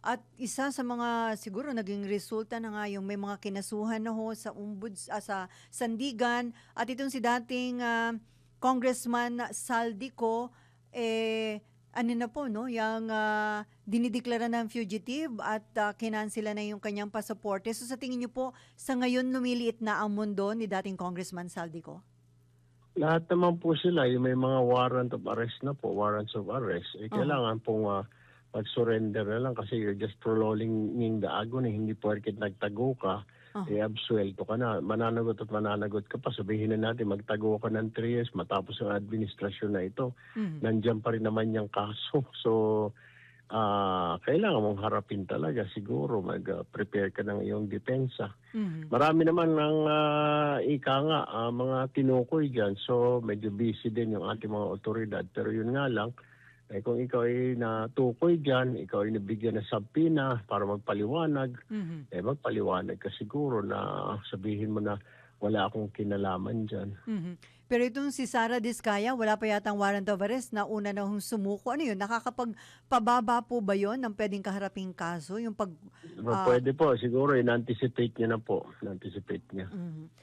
At isa sa mga siguro naging resulta na nga yung may mga kinasuhan na ho sa sa Sandigan at itong si dating Congressman Saldico ano na po no, yung dinideklara ng fugitive at kinansela na yung kanyang pasaporte. So sa tingin niyo po sa ngayon lumiliit na ang mundo ni dating Congressman Saldico? Lahat naman po sila, yung may mga warrant of arrest na po, warrants of arrest, Oho. kailangan pong mag-surrender na lang kasi you're just prolonging the agony. Hindi porket nagtago ka, Oho. absuelto ka na. Mananagot at mananagot ka pa. Sabihin na natin, magtago ka ng 3 years matapos ang administrasyon na ito. Mhm. Nandiyan pa rin naman yung kaso. So, kailangan mong harapin talaga siguro. Mag-prepare ka ng iyong depensa. Mhm. Marami naman ang ika nga, mga tinukoy dyan. So, medyo busy din yung ating mga otoridad. Pero yun nga lang, kung ikaw ay natukoy dyan, ikaw ay nabigyan ng subpoena para magpaliwanag, Mhm. magpaliwanag ka siguro na sabihin mo na wala akong kinalaman dyan. Mhm. Pero itong si Sara Diskaya, wala pa yatang warrant of arrest na una na hong sumuko. Ano yun? Nakakapagpababa po ba yun ng pwedeng kaharaping kaso? Yung pag... ah, Pwede po, siguro in-anticipate niya na po. In-anticipate niya. mhm.